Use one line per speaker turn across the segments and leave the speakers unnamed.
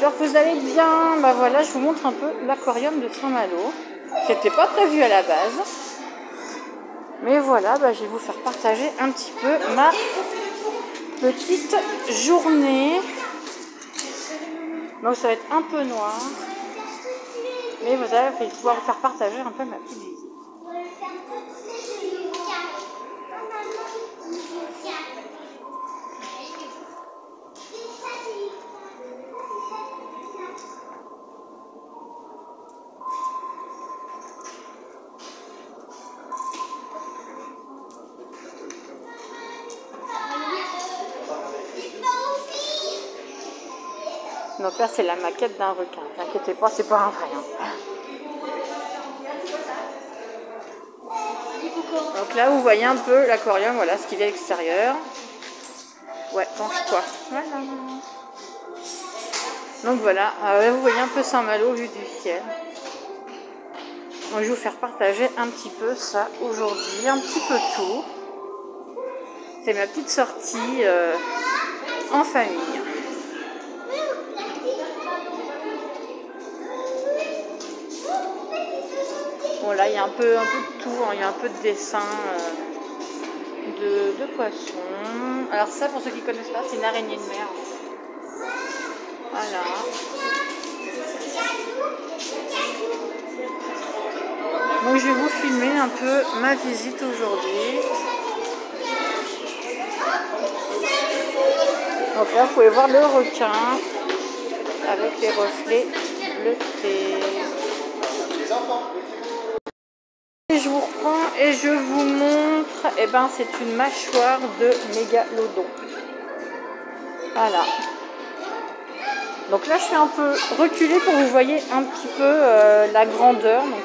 j'espère que vous allez bien. Bah voilà, je vous montre un peu l'aquarium de Saint-Malo. C'était pas prévu à la base. Mais voilà, bah, je vais vous faire partager un petit peu ma petite journée. Donc ça va être un peu noir. Mais voilà, je vais pouvoir vous faire partager un peu ma petite visite. Donc là, c'est la maquette d'un requin. Ne vous inquiétez pas, c'est pas un vrai. Donc là, vous voyez un peu l'aquarium, voilà ce qu'il y a à l'extérieur. Ouais, penche-toi. Voilà. Donc voilà, là, vous voyez un peu Saint-Malo vu du ciel. Donc, je vais vous faire partager un petit peu ça aujourd'hui, un petit peu tout. C'est ma petite sortie en famille. Bon là il y a un peu de tout, hein. Il y a un peu de dessin de poissons. Alors ça pour ceux qui ne connaissent pas, c'est une araignée de mer. Voilà. Donc je vais vous filmer un peu ma visite aujourd'hui. Donc là vous pouvez voir le requin avec les reflets bleutés. Et je vous reprends et je vous montre, et ben c'est une mâchoire de mégalodon. Voilà. Donc là je suis un peu reculée pour que vous voyez un petit peu la grandeur. Donc,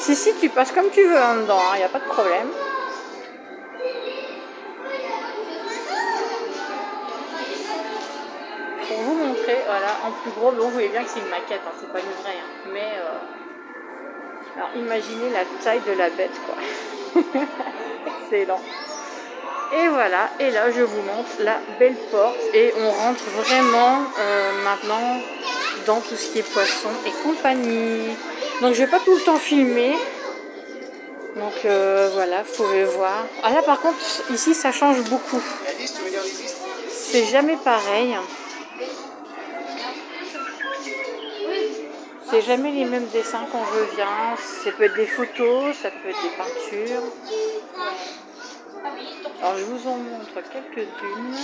si tu passes comme tu veux en dedans, il n'y a pas de problème. Pour vous montrer, voilà, en plus gros, bon, vous voyez bien que c'est une maquette, hein, c'est pas une vraie, hein, mais alors imaginez la taille de la bête, quoi. Excellent. Et voilà, et là je vous montre la belle porte et on rentre vraiment maintenant dans tout ce qui est poisson et compagnie. Donc je vais pas tout le temps filmer. Donc voilà, vous pouvez voir. Ah là par contre, ici ça change beaucoup. C'est jamais pareil. C'est jamais les mêmes dessins qu'on revient. Ça peut être des photos, ça peut être des peintures. Alors je vous en montre quelques-unes.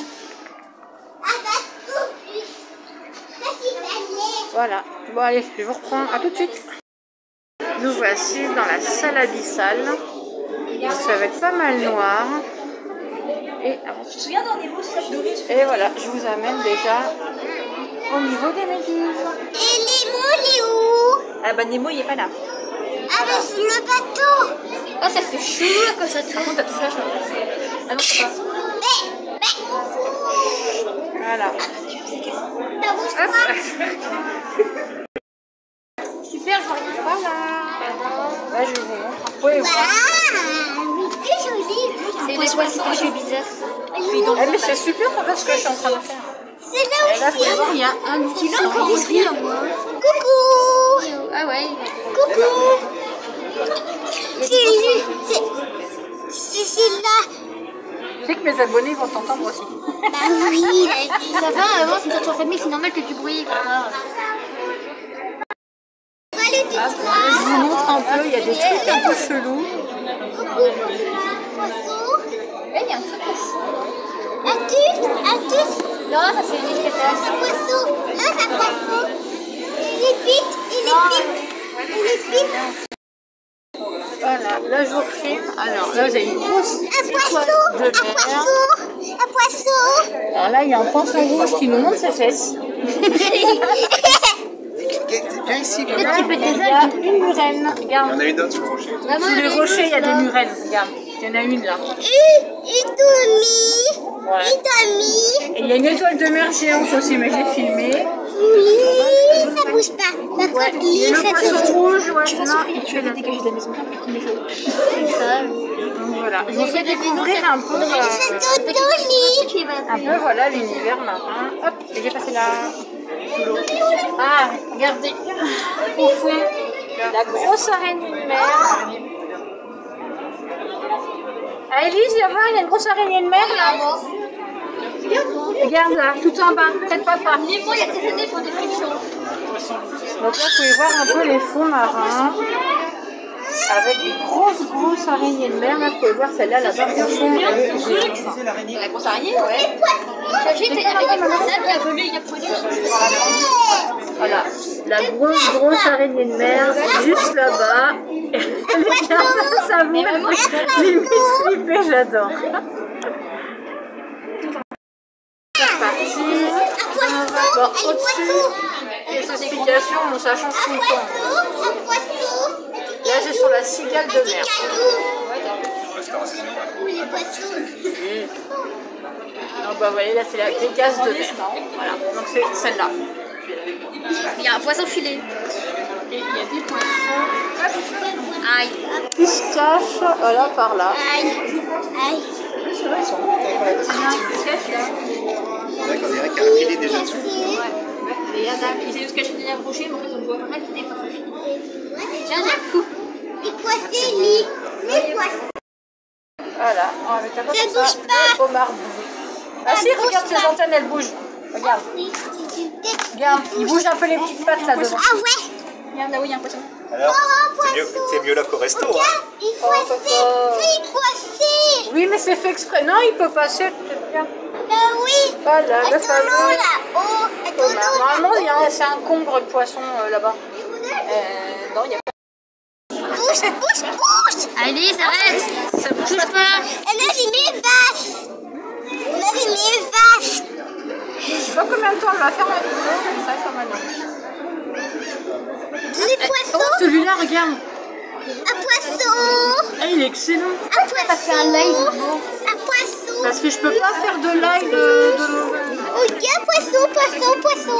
Voilà. Bon allez, je vous reprends. À tout de suite. Nous voici dans la salle abyssale. Donc ça va être pas mal noir. Et voilà, je vous amène déjà au niveau des méduses.
Et Nemo, il est où?
Ah bah Nemo il est pas là.
Ah bah c'est le bateau.
Ah ça fait chou là comme ça. Par contre t'as tout flash. Ah non c'est pas.
Voilà.
Super, je regarde pas là.
Là je vous montre. Vous pouvez voir.
C'est joli.
C'est des poissons que j'ai bizarres.
Mais c'est super parce que je suis en train de faire.
C'est là
Et là,
aussi.
Il y a un petit là encore ici à moi.
Coucou.
Ah ouais.
Coucou. C'est là.
Je sais que mes abonnés vont t'entendre aussi.
Bah oui.
Ça va, avant c'est une sorte de famille, c'est normal que tu bruit.
Je vous montre un peu, il y a des trucs un peu chelous.
Eh, il y a un truc aussi.
Un tuf.
Non, ça c'est une espèce
Un poisson. Là, c'est un poisson. Il est vite.
Voilà, là je vous refilme. Alors là vous avez une grosse
Un poisson.
Alors là il y a un poisson rouge qui nous montre ses fesses.
Viens ici,
Et là il y a une murène.
il y
Regarde.
en a une autre sur le rocher.
Sous les rochers il y a des murènes. Regarde, il y en a une là.
Une demi.
Ouais. Et il y a une étoile de mer géante aussi, mais j'ai filmé.
Oui, ça bouge pas. Par
Ouais,
contre, lui,
le
ça
poisson
bouge.
rouge, ouais, non, il fait la
Dégager de la maison.
Donc voilà, je vous fais découvrir un peu, voilà l'univers marin. Hop, et j'ai passé là. Sous l'eau. Ah, regardez, au fond, la grosse araignée de mer. Ah, Elise, viens voir, il y a une grosse araignée de mer là. Regarde là, tout en bas, près de papa.
Il y a des années pour des frictions.
Donc là, vous pouvez voir un peu les fonds marins. Avec des grosses araignées de mer. Là, vous pouvez voir celle-là, là-bas, franchement, elle est géante.
La grosse araignée, ouais. J'ai été avec il a volé, il a produit.
Voilà, la grosse araignée de mer, juste là-bas. Elle est bien face à vous, elle fait limite flipper, j'adore. C'est parti. Bon, au-dessus, les explications, bon, ça change tout le temps. Là, c'est sur la cigale de mer. Donc, bah, vous voyez, là, c'est la Pégase de mer. Voilà, donc c'est celle-là.
Il y a un poisson filet.
Et il y a des poissons
Aïe.
qui se cachent, voilà, par là.
Aïe.
C'est vrai, ils sont bons avec la description. C'est vrai qu'on dirait qu'il y a un filet déjà dessus.
Et Adam, il essaie de se cacher derrière le rocher, mais en fait, on voit pas qu'il y a des poissons filets. Tiens, un coup.
Les poissons, les poissons.
Voilà, on va mettre un peu
Ça
comme ça.
bouge pas.
Le homard bouge. Ah si, regarde, ses antennes, elles bougent. Regarde, regarde, il bouge un peu les petites pattes là devant.
Ah ouais.
Regarde là où il y a un poisson.
Alors, c'est mieux là qu'au resto. Hein.
Il faut passer.
Oui, mais c'est fait exprès. Non, il peut passer, peut-être bien.
Oui.
Voilà, le
Attends,
fameux
là-haut.
homard. Normalement, c'est un combre de poisson là-bas. Non, il n'y a pas.
Bouge.
Allez, arrête. Ça bouge pas.
Elle a les vaches. Elle a les vaches.
Je sais pas combien de temps elle va faire la vidéo, mais ça comme un
Les poissons.
celui-là, regarde.
Un poisson.
Ah, il est excellent.
Un poisson.
un live.
Un poisson.
Parce que je peux pas faire de live de...
Regarde, poisson. Un poisson.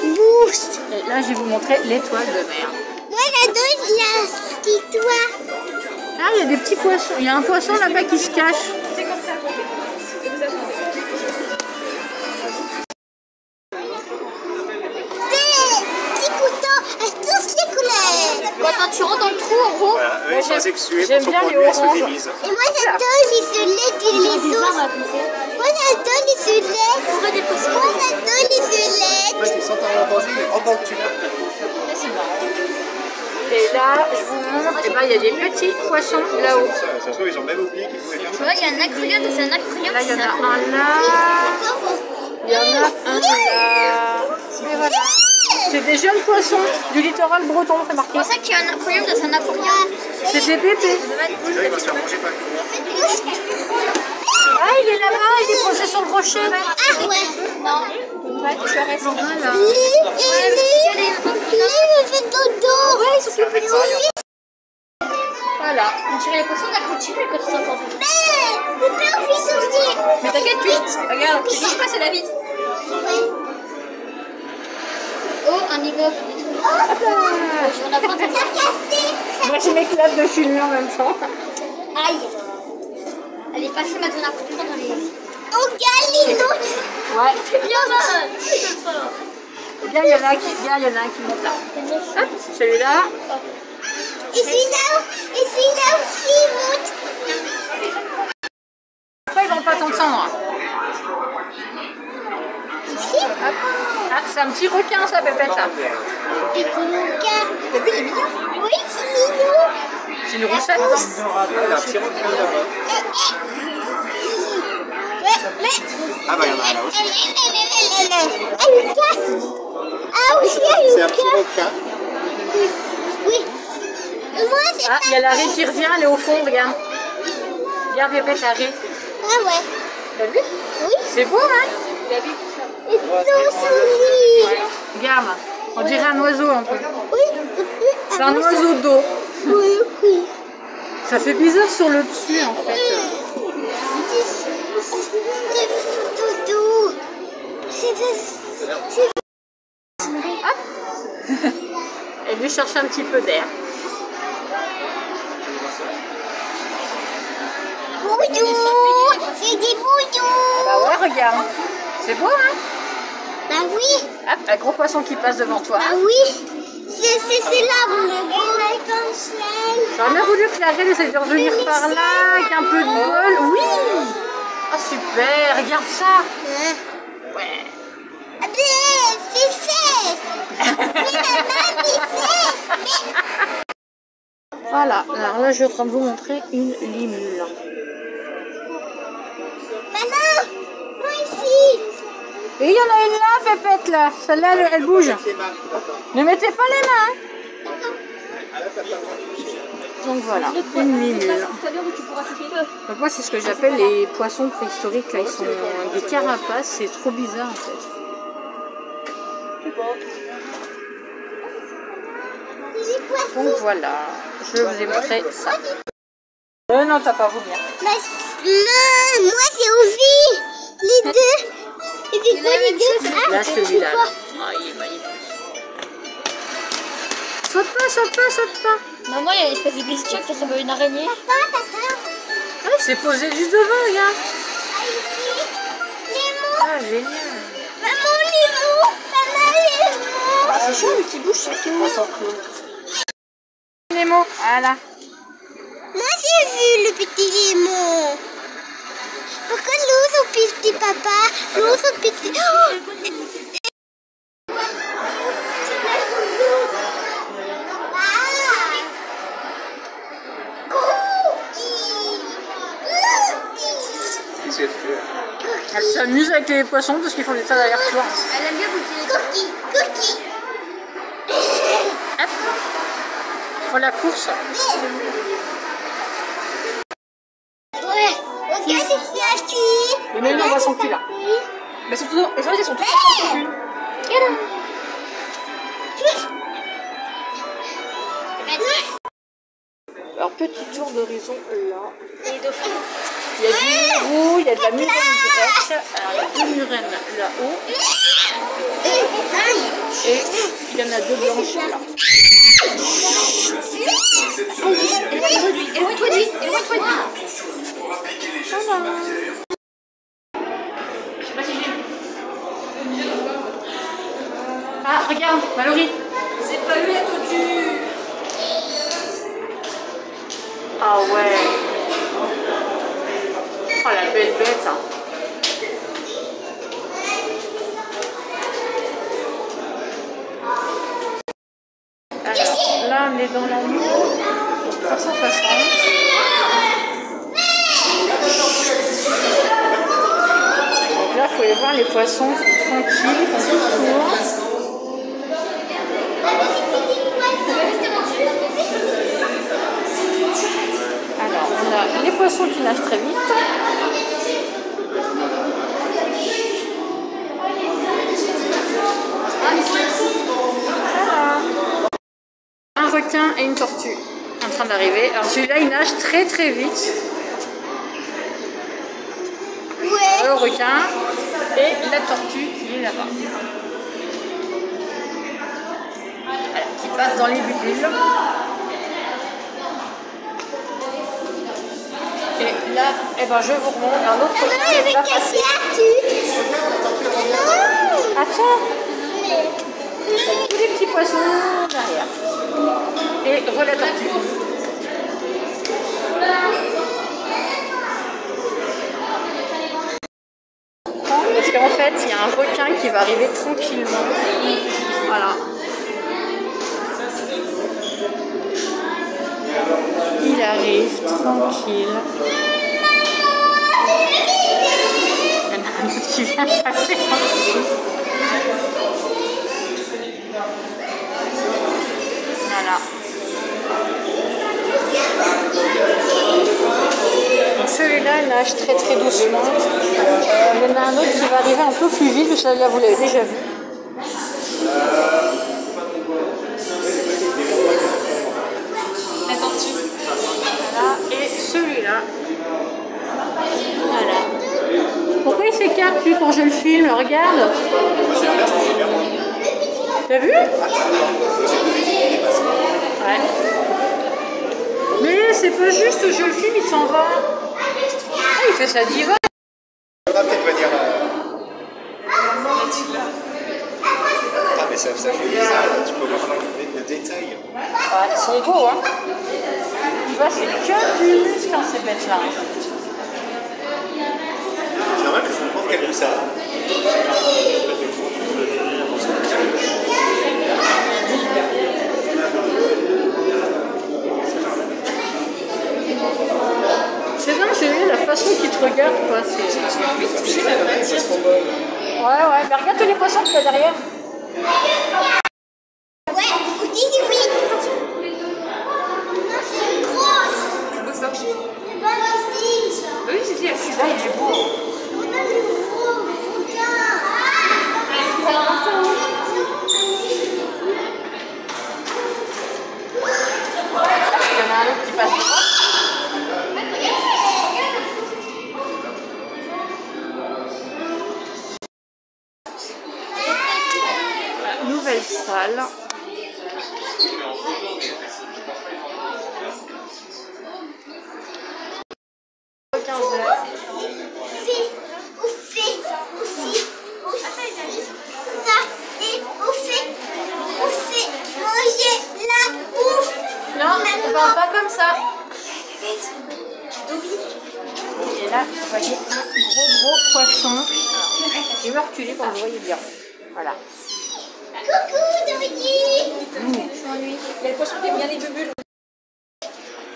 Bouge.
Et là, je vais vous montrer l'étoile de mer.
Moi, j'adore la petite toile.
Ah, il y a des petits poissons. Il y a un poisson là-bas qui se cache.
Petit couteau à tous les couleurs.
Quand tu rentres dans le trou, en gros,
Voilà, eux, ils sont asexués
j'aime
pour
bien
se
les
produire, se
oranges.
féminisent.
Et moi, j'adore les soleils et les os. Moi, j'adore les soleils.
des poissons.
Moi, j'adore les soleils.
En fait, ils sont en danger, mais en dans le tube.
Et là, je vous montre, eh ben, il y a des petits poissons là-haut.
Ça se trouve, ils ont même oublié qu'ils pouvaient faire
Tu
ça.
vois, il y a un aquarium, c'est un aquarium.
Là, il y en a un là. Il y en a un là. Et voilà. C'est des jeunes poissons du littoral breton, c'est marqué.
C'est pour ça qu'il y a un aquarium dans un aquarium.
C'est des bébés.
Là, il va se faire manger par le
Ah, il est là-bas, il est posé sur le rocher.
Ah ouais.
Non. Ouais, tu arrêtes.
Voilà.
Il me fait dodo.
Ouais, ils sont plus petits.
Voilà.
On dirait les poissons de la clôture quand tu t'entends.
Mais j'ai pas envie de sortir.
Mais t'inquiète, vite. Regarde, tu bouges pas, c'est la vite. Oh, un immeuble. On a pas entendu.
Moi, je m'éclate de filmer en même temps.
Aïe. Elle est passée maintenant un coup de poing dans les...
On gagne les autres.
Ouais.
C'est bien, man. Je peux pas.
Bien, il y en a un qui monte là. Hop, celui-là.
Et celui-là aussi monte.
Après, ils vont pas t'entendre.
Ici.
Hop. Ah, c'est un petit requin, ça, Pépette, là.
Et puis mon gars.
T'as vu, il est mignon.
Oui, c'est mignon.
C'est une roussette.
Il a un petit requin là-bas.
Mais.
Ah bah, il y en a un là aussi.
Elle casse. Ah oui,
C'est un petit requin.
Oui. Moi, c'est
Ah, il y a la raie qui revient, elle est au fond, regarde. Regarde, Pépette, la raie.
Ah ouais.
T'as vu?
Oui.
C'est beau, hein?
Et ton souris.
Regarde, on dirait un oiseau un peu.
Oui.
C'est un oiseau d'eau.
Oui.
Ça fait bizarre sur le dessus, en fait.
Doudou.
Elle veut chercher un petit peu d'air.
Bonjour. J'ai dit bonjour.
Bah ouais, regarde. C'est beau, hein?
Bah oui.
Hop, un gros poisson qui passe devant toi.
Bah oui. C'est là, mon arc-en-ciel.
J'aurais bien voulu que l'Ariel essaie de revenir par là, avec un peu de bol. Oui! Ah super, regarde ça! Ouais. Voilà, alors là je suis en train de vous montrer une limule.
Maman, moi ici.
Et il y en a une là, Pépette là. Celle-là, elle bouge. Ne mettez pas les mains. Donc voilà, une limule. Donc moi c'est ce que j'appelle les poissons préhistoriques. Là, ils sont des carapaces. C'est trop bizarre en fait. Donc voilà, je vous ai montré ça. Non, t'as pas voulu.
Moi j'ai aussi les deux. Et c'est quoi les deux?
Là, celui-là. Ah, il est magnifique. Saute pas, saute pas, saute pas.
Non, moi, il y a une espèce de bestiole qui ressemble à une araignée.
Papa.
Ah, c'est posé juste devant, regarde. Ah, génial.
Maman, Nemo.
Ah, c'est chaud, le petit bouche, surtout.
Nemo, voilà.
Moi j'ai vu le petit Nemo. Pourquoi l'eau son petit papa? L'eau son petit... Oh,
Elle s'amuse avec les poissons parce qu'ils font des tas d'allers-retours.
Elle aime bien goûter.
Cookie.
Hop. Ils font la course.
Ouais. Regarde ici, assis.
Les mêmes voit son cul là. Mais c'est toujours... Les autres, ils sont tous dans son cul. Alors, petit tour d'horizon là.
Et les dauphins.
Il y a du murou, il y a de la murène grecque. Alors, il y a deux murènes là-haut. Et il y en a deux blanches là.
Éloigne-toi de lui.
Voilà. Ah, regarde, Mallory.
C'est pas lui la tortue.
Ah ouais. Oh la belle bête. Hein. Alors là on est dans la nuit. 360. Donc là, il faut aller voir les poissons tranquilles, ils font tout le tour. Alors, on a les poissons qui nagent très vite. Voilà. Un requin et une tortue en train d'arriver. Alors celui-là, il nage très très vite. Le requin et la tortue qui est là-bas. Voilà, qui passe dans les bulles. Et là, eh ben, je vous remonte un autre requin qui va passer. Attends, tous les petits poissons derrière. Et voilà la tortue. Parce qu'en fait, il y a un requin qui va arriver tranquillement. Voilà. Il arrive tranquille. Il y en a un autre qui vient de passer en dessous. Voilà. Donc celui-là, il nage très très doucement. Il y en a un autre qui va arriver un peu plus vite, celui-là vous l'avez déjà vu.
La tortue.
Voilà. Et celui-là. Voilà. Pourquoi il s'écarte lui quand je le filme? Regarde. vu? Ouais. Mais c'est pas juste, je le filme, il s'en va. Ah, il fait sa diva.
On va peut-être venir. Ah, mais ça fait bizarre, tu peux voir le détail.
Ouais, ils sont beaux, hein. Bah, c'est que du muscle, hein, ces bêtes-là.
C'est normal que je me trouve qu'elle veut ça.
C'est bien, j'ai vu la façon qu'ils te regardent, quoi. J'ai envie de toucher la matière. Ouais, mais regarde tous les poissons qu'il y a derrière.
Ouais, vous dites oui. C'est grosse.
C'est ça.
C'est pas lustige.
Oui, j'ai dit,
Celui-là, il est beau.
On a le gros, regarde.
Il y en a un autre qui passe devant. Nouvelle salle. Non, on parle pas comme ça. Et là, vous voyez un gros poisson. Je vais reculer pour que vous voyez bien. Voilà.
Coucou, Dodi.
il y a le poisson qui a bien les bulles.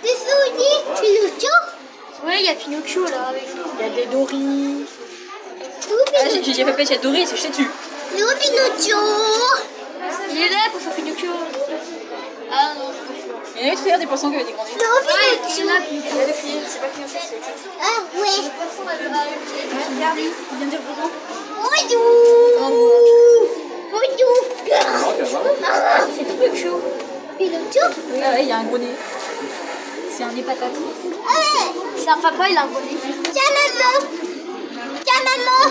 Des souris, Pinocchio. Ouais, il y a Pinocchio là avec ça.
Il y a des doris.
Ah, j'ai dit pépé, il y a Doris, c'est chez tu.
Nous, Pinocchio. Il est là pour faire Pinocchio. Ah non, c'est pas sûr.
Il y en a eu tout à l'heure des poissons qui avaient des grandes yeux.
Non, Pinocchio.
Il y a le pied, c'est pas Pinocchio, c'est autre chose.
Ah ouais.
Regarde, il vient de dire bonjour.
Bonjour. Bonjour.
C'est Pinocchio.
Pinocchio.
Ah ouais, il y a un gros nez. C'est un nez patate.
Ah ouais. C'est un papa, il a un gros nez. Tiens, maman. Tiens, maman.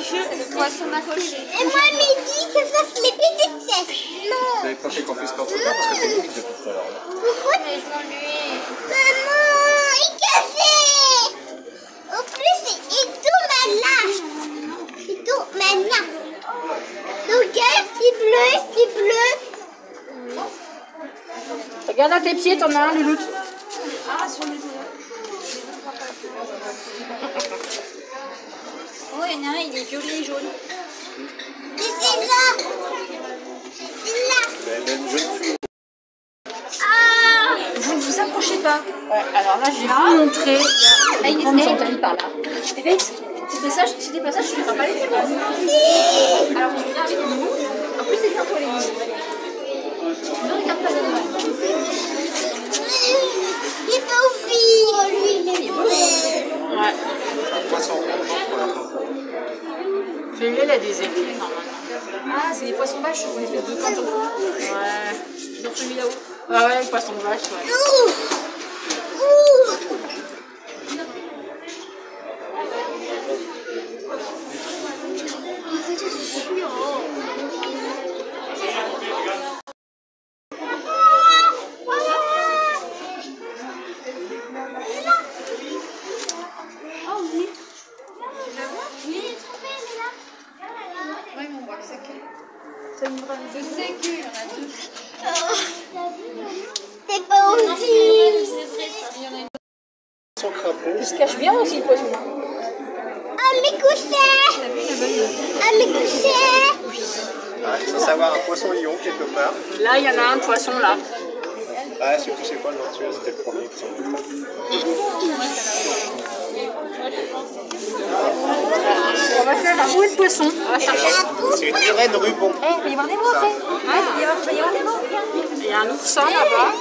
Le poisson m'accroche.
Et moi, Midi, que ça se les petites fesses. Non.
Vous avez craché qu'on puisse pas trop tard parce que t'es limite depuis tout à l'heure.
Pourquoi je m'ennuie? Maman, il est cassé. En plus, il tourne malin. Il tourne malin. Donc, regarde, il bleu.
Regarde à tes pieds, t'en as un, Louloute.
Ah, sur le dos. Oh, il y en a un, il est violet et jaune.
Et c'est là. C'est là.
Même jeune fille.
Ah.
Vous ne vous approchez pas.
Ouais, alors là, je vais vous montrer.
Ah, il est par là. Bébé, c'était pas ça, je ne ferai pas les films. Alors, tu viens avec nous. En plus, c'est bien toi les films. Ne regarde pas dedans.
Il est pas au fil. Lui, il est beau.
Ouais.
Poisson.
Celui-là, il a des éclats, normalement.
Ah, c'est des poissons vaches, une espèce de canton.
Ouais.
Ils ont celui là-haut.
Ouais, le poisson de vache, ouais.
Ouais, mais on voit que c'est que. Je sais qu'il y en a deux.
C'est pas au fil.
Son crapaud.
Il se cache bien aussi le poisson.
À mes coussins. À mes coussins.
Ah, il faut savoir un poisson lion quelque part.
Là, il y en a un poisson, là.
Ah, surtout c'est quoi le nom de celui-là, c'était le premier qui semble pas.
On va faire un bouée de poisson. On va chercher.
C'est une murène rubon.
Eh, il va y avoir des mots après. Ah, il va y avoir des mots, regarde.
Il y a un oursin là-bas.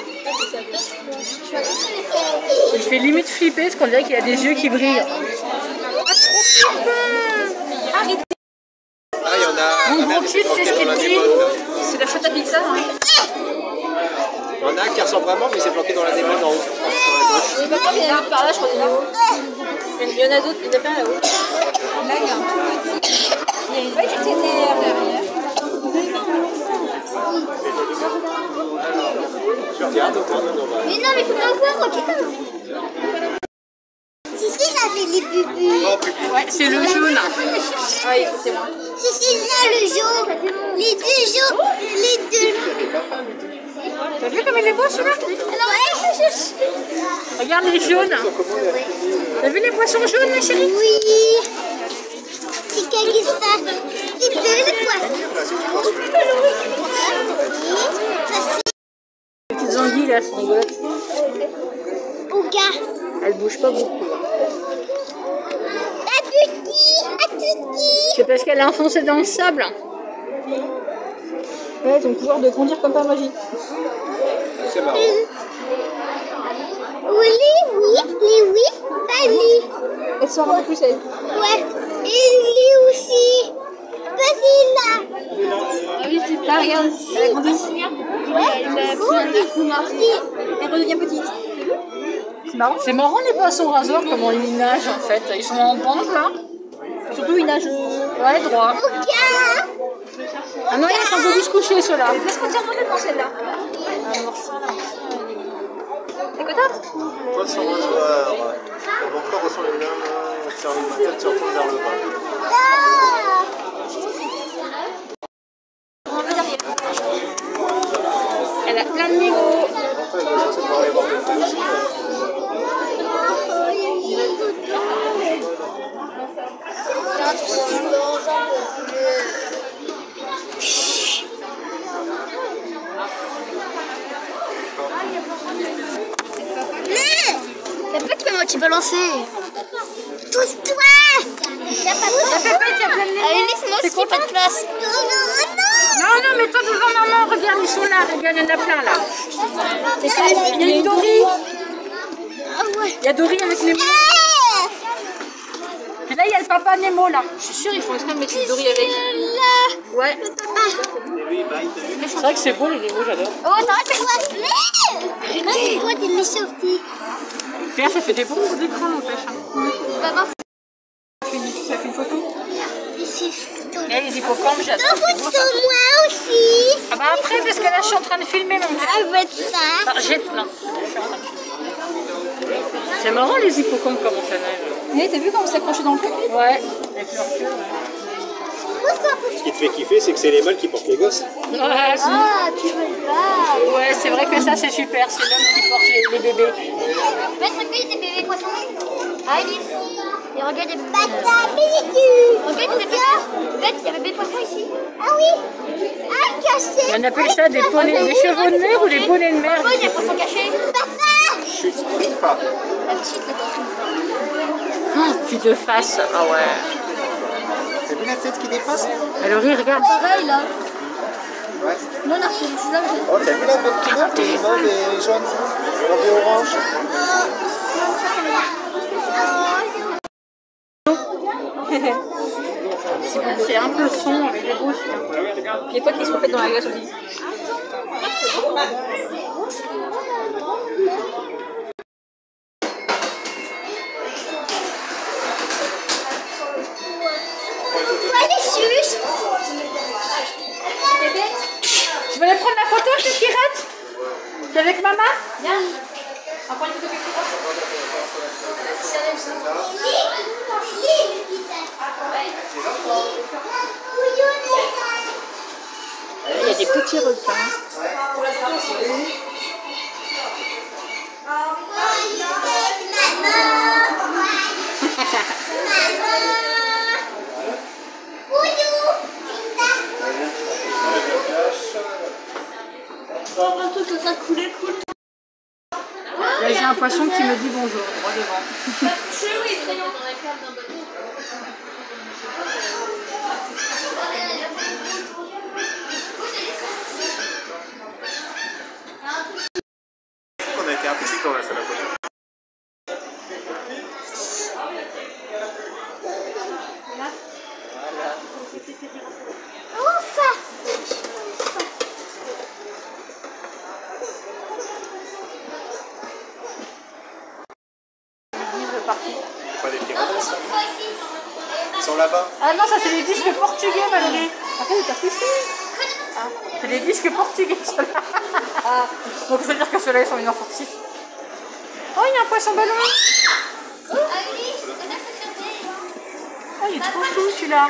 Il fait limite flipper parce qu'on dirait qu'il a des yeux qui brillent.
Arrête.
Ah, il y en a.
Mon gros cul, c'est ce qu'il
dans la
dit.
démone.
C'est la faute à Pixar, hein.
Il y en a un qui ressemble vraiment, mais il s'est planqué dans la démone en haut. Sur la gauche.
Il y en a un par là, je crois, là-haut. Il y en a d'autres, il y en a plein là-haut. Là, il y a un tout petit. Ouais, tu t'énerves derrière.
Tu regardes autour de nos
Mais non, mais faut pas voir, ok. Si, là, c'est les bubus.
Ouais, c'est le jaune.
Oui, c'est moi.
Si, là, le jaune. Les deux jaunes. Les deux.
T'as vu comme il est beau celui-là?
Ouais,
Regarde les jaunes. T'as vu les poissons jaunes, ma chérie?
oui. C'est qu'est-ce que ça? C'est deux, les poissons.
Les petites anguilles là, c'est rigolo.
Au gars.
Elles bougent pas beaucoup.
À petit.
C'est parce qu'elle a enfoncé dans le sable. Ouais, ils ont le pouvoir de grandir comme par magie.
C'est marrant.
Oui. Pas lui.
Elle sort un peu plus, elle.
Ouais. Et lui aussi. Vas-y là.
Ah oui, c'est pas, regarde. Elle a grandi. Elle a pris un coup marqué. Elle redevient petite.
C'est marrant. C'est marrant les poissons raseurs, comment ils nagent en fait. Ils sont en pente là.
Surtout, il nage.
Ouais, droit.
Au gars.
Ah non, ils sont un peu plus couchés ceux-là.
Presque entièrement dans celle-là. T'es contente?
Poisson rasoir. Mon corps ressemble à une lame. Ma tête se retourne vers le bas.
Là.
On va derrière.
Elle a plein de niveaux.
C'est pour aller voir des têtes aussi.
C'est pas comment tu peux lancer. Pousse-toi. Allez, laisse-moi aussi pas de place.
Non, mais toi devant maman, regarde, ils sont là. Regarde, il y en a plein là. Il y a une Dory. Il y a Dory avec Nemo. Et là, il y a le papa Nemo là. Je suis sûre, ils font exprès de mettre une Dory avec. Ouais. C'est vrai que c'est beau les Nemo, j'adore.
Oh, t'arrêtes quoi? Arrêtez. Toi, t'es méchantée.
Regarde, ça fait des bons coups d'écran, n'empêche.
Maman,
Ça fait une photo.
c'est
Et les hippocampes, j'adore.
ton moi aussi.
Ah bah après, parce que là, je suis en train de filmer mon père.
Avec ça.
Ah, jette là. C'est marrant les hippocampes, comment ça nage.
Et t'as vu comment c'est accroché dans le cul?
Ouais, avec leur queue.
Ce qui te fait kiffer, c'est que c'est les mâles qui portent les gosses.
Ouais,
Ah, tu veux pas.
ouais, c'est vrai que ça, c'est super. C'est l'homme qui porte les bébés.
Maître, regarde des bébés poissons. Ah, il est ici. Et regarde des bébés. Regarde des bébés. Regarde, il y a des bébés poissons ici. Ah oui. Ah, caché.
On appelle ça des poneys, des chevaux de mer ou des poneys de mer.
Oh, il y a des poissons cachés. Papa.
Chut, crie pas.
La petite, la petite.
Oh, puis de face. Ah ouais.
T'as vu la tête qui dépasse?
Alors, il regarde.
Pareil là.
Ouais.
Non, on a repris. Je suis là,
Oh, t'as vu la belle couleur? Les mauves et les jaunes. Mauve et orange.
C'est un peu sombre avec les bouches.
Puis les fois qu'ils sont faits dans la glace aussi.
Tu veux aller prendre la photo, cette Kirette? T'es avec maman?
Viens. On prend une photo quelque part.
Il y a des petits requins.
Pour la photo, c'est où?
Là, j'ai un poisson qui me dit bonjour, droit devant.
On a été un petit dans la salle à côté. Pas des pirates. Ils sont là-bas.
Ah non, ça c'est les disques portugais, Valérie. Après, t'as testé. Ah, c'est les disques portugais, ceux-là. Ah, donc ça veut dire que ceux-là, ils sont inoffensifs. Oh, il y a un poisson ballon. Oh, il est trop chou, celui-là.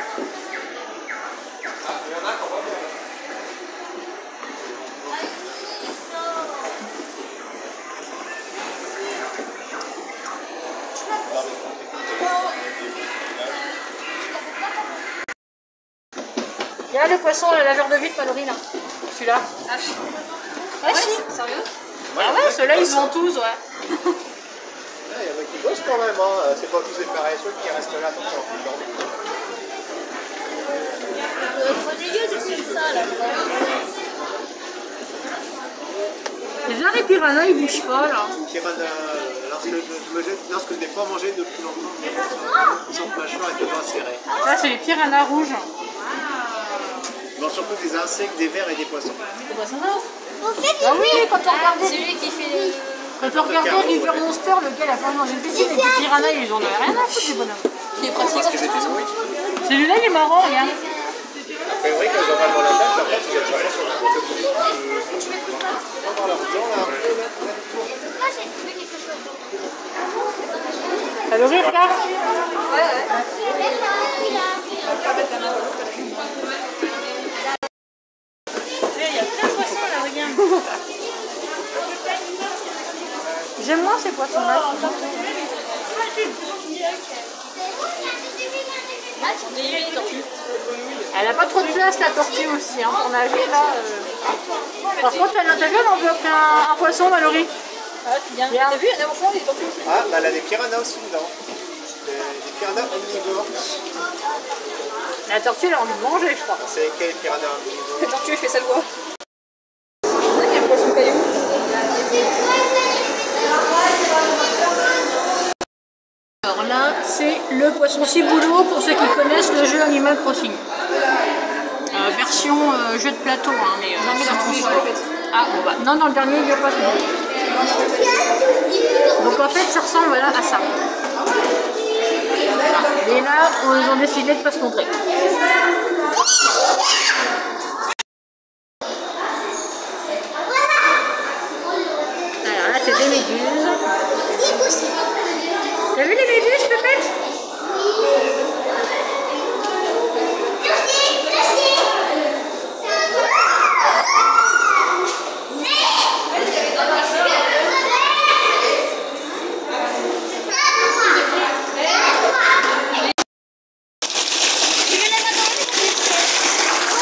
Il y a le poisson, le laveur de vitre, Valérie, là. Celui-là. Ah,
Ouais,
si.
sérieux?
Ah ouais, ceux-là, ils se vendent tous, ouais.
Il y en a qui bossent quand même, hein. C'est pas tous des paresseux qui restent là, attention.
Faut des lieux de comme ça, là.
Les arrêts piranha, ils bougent pas, là.
Piranha, lorsque je n'ai pas mangé depuis longtemps, ils sont mâchoire et devant serrés.
Là, c'est les piranhas rouges.
Ils mangent surtout des insectes, des vers et des poissons.
Le poisson d'eau?
Ah oui, quand on regardait,
C'est lui qui fait le...
quand on regardait River Monster, le gars, il a pas mangé une piscine avec des piranhas, ils en avaient rien à foutre, les bonhommes.
Il est pratique.
Parce que j'étais nourri.
Celui-là, il est marrant, regarde.
C'est vrai qu'ils ont vraiment la tête, après, ils ont jamais sur la côte. On va leur temps, là.
Moi, j'ai trouvé quelque chose.
Alors, regarde. Il y a plein de poissons, là, regarde. J'aime moins ces poissons-là. Elle a pas trop de place, la tortue aussi, hein, pour nager là. Par contre, elle a vu, elle enveloppe un poisson, Valérie.
Ah, c'est bien. T'as vu, il y en a au fond, des tortues aussi.
Ah, bah elle a des piranhas aussi dedans. Des piranhas omnivores.
La tortue, elle a envie de manger, je crois.
C'est quel piranha omnivore?
La tortue, je fais sa voix. Il y a un poisson caillou.
Alors là, c'est le poisson ciboulot pour ceux qui connaissent le jeu Animal Crossing. Version jeu de plateau, hein, mais ça transforme. Ah, bon, bah, non, dans le dernier, il n'y a pas ça. Donc en fait, ça ressemble voilà, à ça. Et là, ils ont décidé de ne pas se montrer. Alors là, c'est des méduses. T'as vu les méduses, Pépette?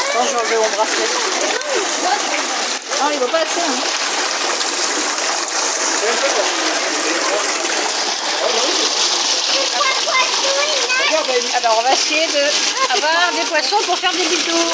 Attends, je vais enlever mon bracelet. Non, il ne va pas assez. Hein. Alors on va essayer d'avoir des poissons pour faire des bisous.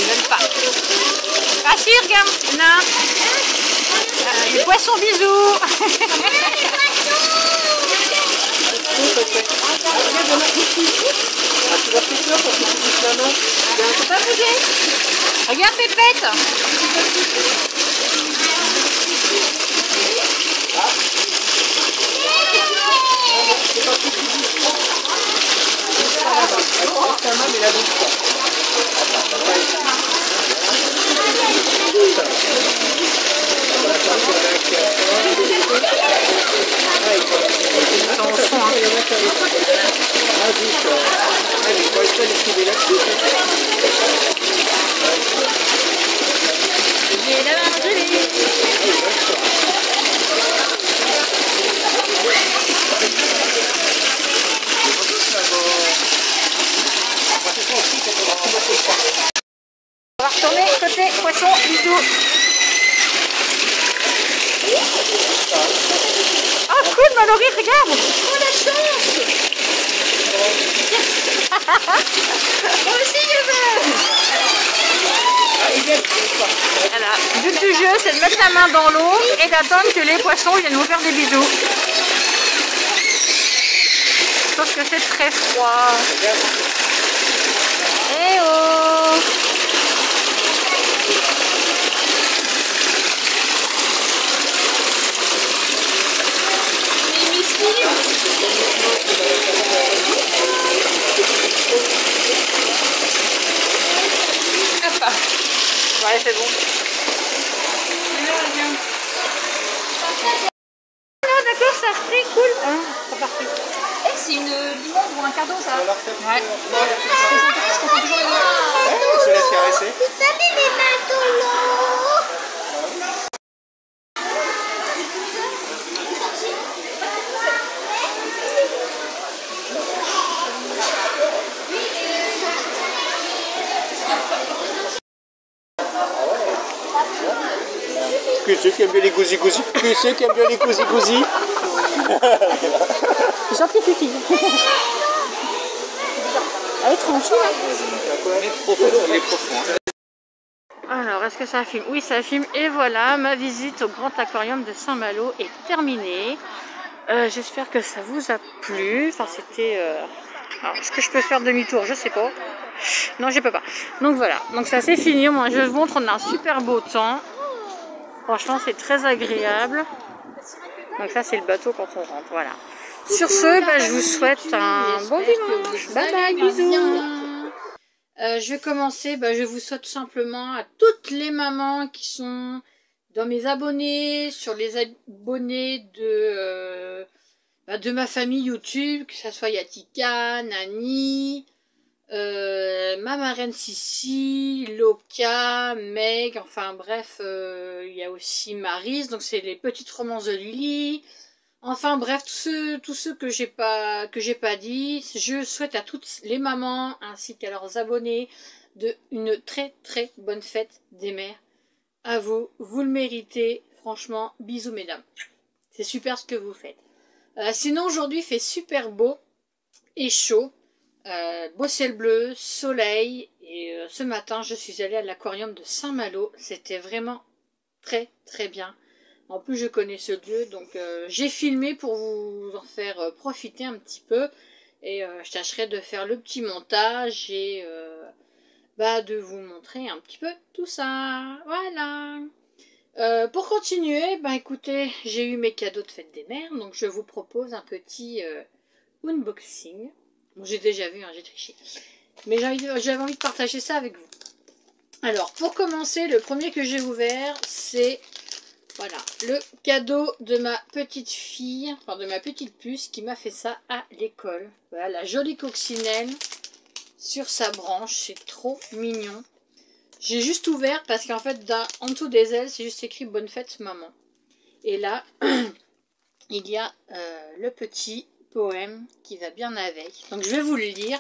Même pas. Ah si, regarde, non. Les poissons bisous. Faut pas bouger. Regarde Pépette. On va retourner côté poisson bisous. Oh cool Mallory, regarde. Oh la chance. Moi aussi je veux. Voilà. Le but du jeu c'est de mettre la main dans l'eau et d'attendre que les poissons viennent vous faire des bisous. sauf que c'est très froid. Eh oh! Ouais, c'est bon. Non, d'accord, ça refait cool. Hein, c'est parti.
Eh, c'est une limande ou un cadeau, ça?
Ouais.
On se laisse caresser. Qui c'est qui aime bien les gousi-gousi? Qui c'est qui aime bien les gousi-gousi?
Gentil Fifi. Elle est tranchée là. Alors, est-ce que ça filme? Oui, ça filme. Et voilà, ma visite au Grand Aquarium de Saint-Malo est terminée. J'espère que ça vous a plu. Enfin, c'était... Alors, est-ce que je peux faire demi-tour? Je sais pas. Non, je peux pas. Donc voilà. Donc ça c'est fini. Moi, je vous montre, on a un super beau temps. Franchement, c'est très agréable. Donc ça, c'est le bateau quand on rentre. Voilà. Sur ce, je vous souhaite un bon dimanche. Bye bye, bisous. Je vais commencer. Je vous souhaite simplement à toutes les mamans qui sont dans mes abonnés, sur les abonnés de ma famille YouTube, que ce soit Yatika, Nani, ma marraine Sissi, Loka, Meg, enfin bref, il y a aussi Maryse, donc c'est les petites romances de Lily. Enfin bref, tous ceux que j'ai pas dit, je souhaite à toutes les mamans ainsi qu'à leurs abonnés une très très bonne fête des mères. À vous, vous le méritez, franchement, bisous mesdames. C'est super ce que vous faites. Sinon aujourd'hui il fait super beau et chaud. Beau ciel bleu, soleil, et ce matin je suis allée à l'aquarium de Saint-Malo, c'était vraiment très très bien. En plus je connais ce lieu, donc j'ai filmé pour vous en faire profiter un petit peu, et je tâcherai de faire le petit montage et de vous montrer un petit peu tout ça, voilà. Pour continuer, écoutez, j'ai eu mes cadeaux de fête des mères, donc je vous propose un petit unboxing. Bon, j'ai déjà vu, j'ai triché. Mais j'avais envie de partager ça avec vous. Alors, pour commencer, le premier que j'ai ouvert, c'est voilà, le cadeau de ma petite fille, enfin de ma petite puce, qui m'a fait ça à l'école. Voilà, la jolie coccinelle sur sa branche, c'est trop mignon. J'ai juste ouvert parce qu'en fait, en dessous des ailes, c'est juste écrit « Bonne fête, maman ». Et là, il y a le petit poème qui va bien avec. Donc je vais vous le lire,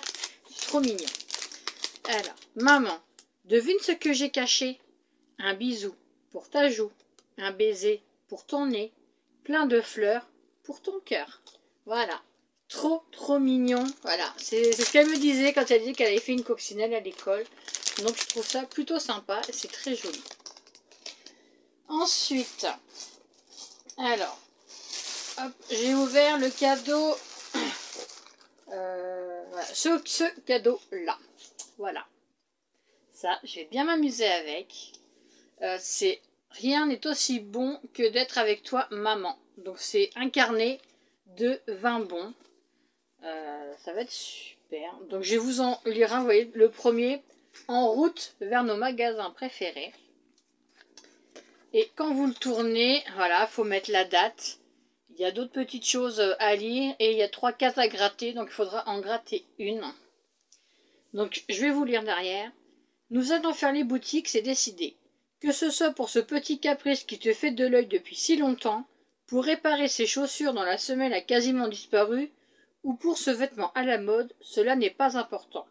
c'est trop mignon. Alors, maman, devine ce que j'ai caché. Un bisou pour ta joue, un baiser pour ton nez, plein de fleurs pour ton cœur. Voilà, trop trop mignon. Voilà, c'est ce qu'elle me disait quand elle disait qu'elle avait fait une coccinelle à l'école. Donc je trouve ça plutôt sympa et c'est très joli. Ensuite, alors, hop, j'ai ouvert le cadeau, voilà, ce cadeau-là. Voilà. Ça, je vais bien m'amuser avec. Rien n'est aussi bon que d'être avec toi, maman. Donc c'est un carnet de 20 bons. Ça va être super. Donc je vais vous en lire un, vous voyez, le premier, en route vers nos magasins préférés. Et quand vous le tournez, voilà, faut mettre la date. Il y a d'autres petites choses à lire et il y a 3 cases à gratter, donc il faudra en gratter une. Donc je vais vous lire derrière. Nous allons faire les boutiques, c'est décidé. Que ce soit pour ce petit caprice qui te fait de l'œil depuis si longtemps, pour réparer ces chaussures dont la semelle a quasiment disparu, ou pour ce vêtement à la mode, cela n'est pas important.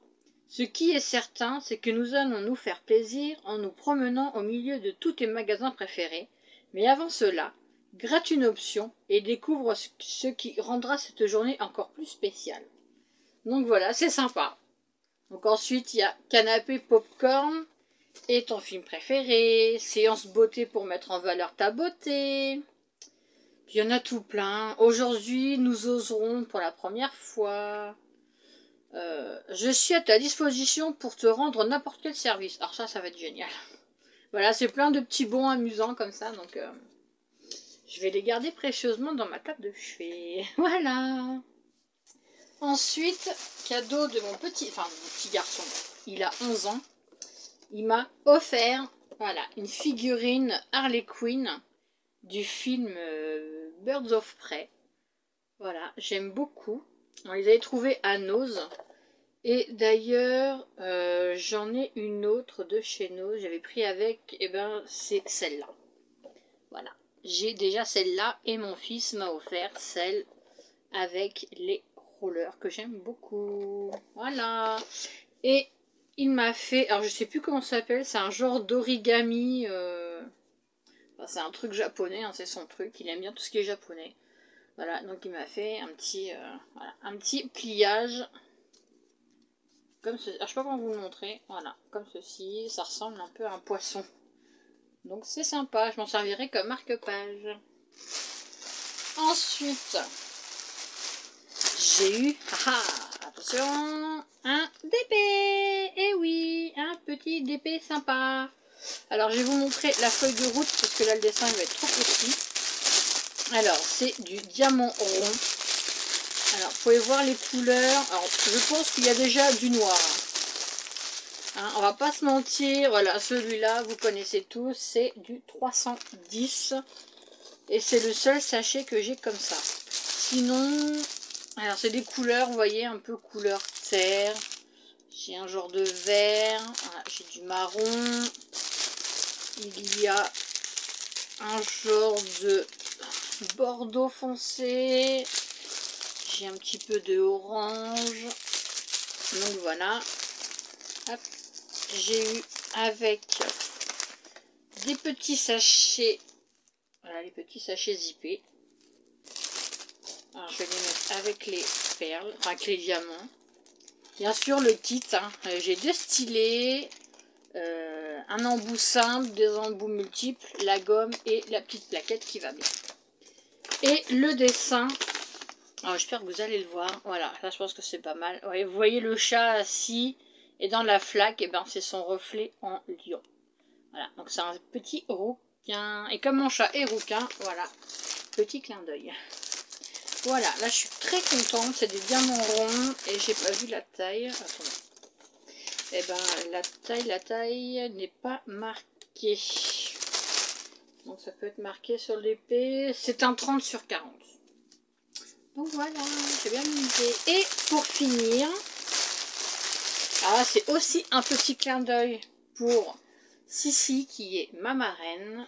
Ce qui est certain, c'est que nous allons nous faire plaisir en nous promenant au milieu de tous tes magasins préférés, mais avant cela, gratte une option et découvre ce qui rendra cette journée encore plus spéciale. Donc voilà, c'est sympa. Donc ensuite, il y a canapé popcorn et ton film préféré, séance beauté pour mettre en valeur ta beauté. Il y en a tout plein. Aujourd'hui, nous oserons pour la première fois. Je suis à ta disposition pour te rendre n'importe quel service. Alors ça va être génial. Voilà, c'est plein de petits bons amusants comme ça. Donc, je vais les garder précieusement dans ma table de chevet. Voilà. Ensuite, cadeau de mon petit garçon. Il a 11 ans. Il m'a offert, voilà, une figurine Harley Quinn du film Birds of Prey. Voilà, j'aime beaucoup. On les avait trouvés à Nose. Et d'ailleurs, j'en ai une autre de chez Nose. J'avais pris avec, et ben c'est celle-là. Voilà, j'ai déjà celle-là et mon fils m'a offert celle avec les rollers que j'aime beaucoup. Voilà. Et il m'a fait, alors je sais plus comment ça s'appelle, c'est un genre d'origami. Enfin, c'est un truc japonais, hein, c'est son truc. Il aime bien tout ce qui est japonais. Voilà, donc il m'a fait un petit, voilà, un petit pliage. Comme ceci. Alors, je sais pas comment vous le montrer. Voilà, comme ceci. Ça ressemble un peu à un poisson. Donc c'est sympa. Je m'en servirai comme marque-page. Ensuite, j'ai eu, attention, un DP. Eh oui, un petit DP sympa. Alors, je vais vous montrer la feuille de route parce que là, le dessin il va être trop petit. Alors, c'est du diamant rond. Alors, vous pouvez voir les couleurs. Alors, je pense qu'il y a déjà du noir. Hein, on va pas se mentir. Voilà, celui-là, vous connaissez tous. C'est du 310. Et c'est le seul sachet que j'ai comme ça. Sinon, alors c'est des couleurs, vous voyez, un peu couleur terre. J'ai un genre de vert. Voilà, j'ai du marron. Il y a un genre de bordeaux foncé. J'ai un petit peu de orange. Donc voilà. J'ai eu avec des petits sachets. Voilà, les petits sachets zippés. Alors je vais les mettre avec les perles, enfin avec les diamants. Bien sûr le kit, hein. J'ai deux stylets, un embout simple, des embouts multiples, la gomme et la petite plaquette qui va bien. Et le dessin, alors j'espère que vous allez le voir, voilà, là je pense que c'est pas mal. Ouais, vous voyez le chat assis et dans la flaque, et ben c'est son reflet en lion. Voilà, donc c'est un petit rouquin. Et comme mon chat est rouquin, voilà, petit clin d'œil. Voilà, là je suis très contente, c'est des diamants ronds et j'ai pas vu la taille. Attendez. Et ben la taille n'est pas marquée. Donc ça peut être marqué sur l'épée. C'est un 30 sur 40. Donc voilà, j'ai bien misé. Et pour finir, c'est aussi un petit clin d'œil pour Sissi qui est ma marraine.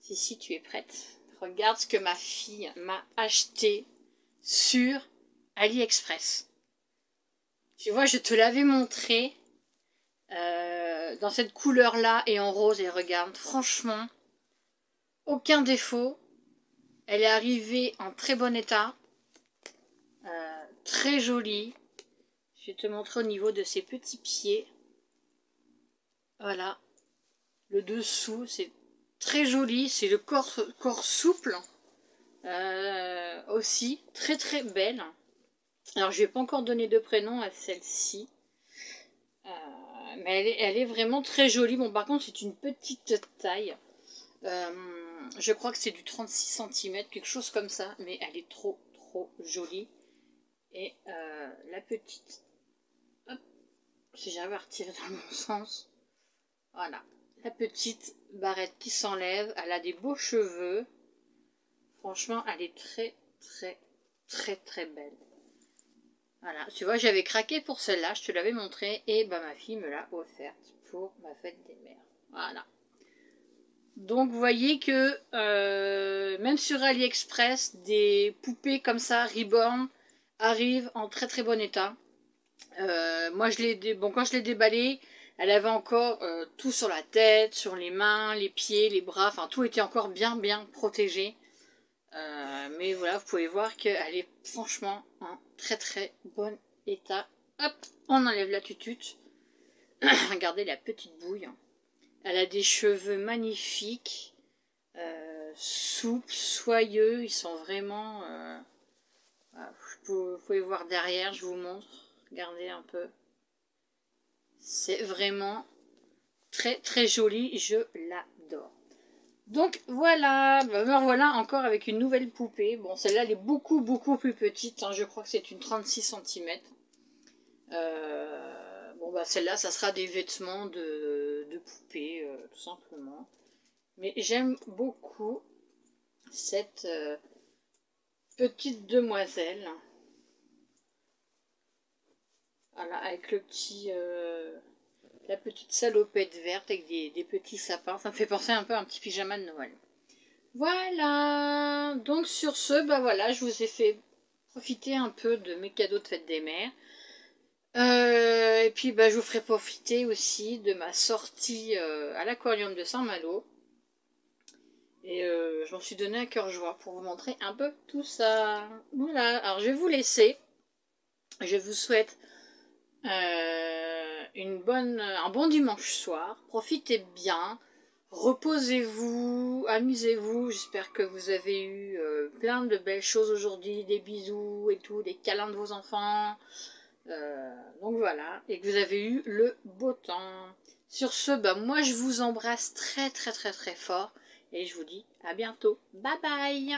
Sissi, tu es prête? Regarde ce que ma fille m'a acheté sur AliExpress. Tu vois, je te l'avais montré dans cette couleur-là et en rose. Et regarde, franchement, aucun défaut. Elle est arrivée en très bon état. Très jolie. Je vais te montrer au niveau de ses petits pieds. Voilà. Le dessous, c'est très joli. C'est le corps souple. Aussi très très belle. Alors je vais pas encore donné de prénom à celle-ci, mais elle est vraiment très jolie. Bon, par contre c'est une petite taille, je crois que c'est du 36 cm, quelque chose comme ça, mais elle est trop jolie. Et la petite, hop, si j'arrive à retirer dans le bon sens, voilà, la petite barrette qui s'enlève. Elle a des beaux cheveux. Franchement, elle est très belle. Voilà, tu vois, j'avais craqué pour celle-là, je te l'avais montré, et bah ma fille me l'a offerte pour ma fête des mères. Voilà. Donc vous voyez que même sur AliExpress, des poupées comme ça, Reborn, arrivent en très bon état. Moi, quand je l'ai déballée, elle avait encore tout sur la tête, sur les mains, les pieds, les bras, enfin tout était encore bien protégé. Mais voilà, vous pouvez voir qu'elle est franchement en très bon état. Hop, on enlève la tutute. Regardez la petite bouille. Elle a des cheveux magnifiques. souples, soyeux. Ils sont vraiment... voilà, vous pouvez voir derrière, je vous montre. Regardez un peu. C'est vraiment très très joli, je l'adore. Donc voilà, me revoilà encore avec une nouvelle poupée. Bon, celle-là, elle est beaucoup plus petite, hein. Je crois que c'est une 36 cm. Bon, bah celle-là, ça sera des vêtements de poupée, tout simplement. Mais j'aime beaucoup cette petite demoiselle. Voilà, avec le petit... la petite salopette verte avec des petits sapins. Ça me fait penser un peu à un petit pyjama de Noël. Voilà. Donc sur ce, bah voilà, je vous ai fait profiter un peu de mes cadeaux de fête des mères. Et puis bah, je vous ferai profiter aussi de ma sortie à l'aquarium de Saint-Malo. Et je m'en suis donné à cœur joie pour vous montrer un peu tout ça. Voilà, alors je vais vous laisser. Je vous souhaite... un bon dimanche soir, profitez bien, reposez-vous, amusez-vous, j'espère que vous avez eu plein de belles choses aujourd'hui, des bisous et tout, des câlins de vos enfants, donc voilà, et que vous avez eu le beau temps. Sur ce, bah moi je vous embrasse très fort, et je vous dis à bientôt, bye bye.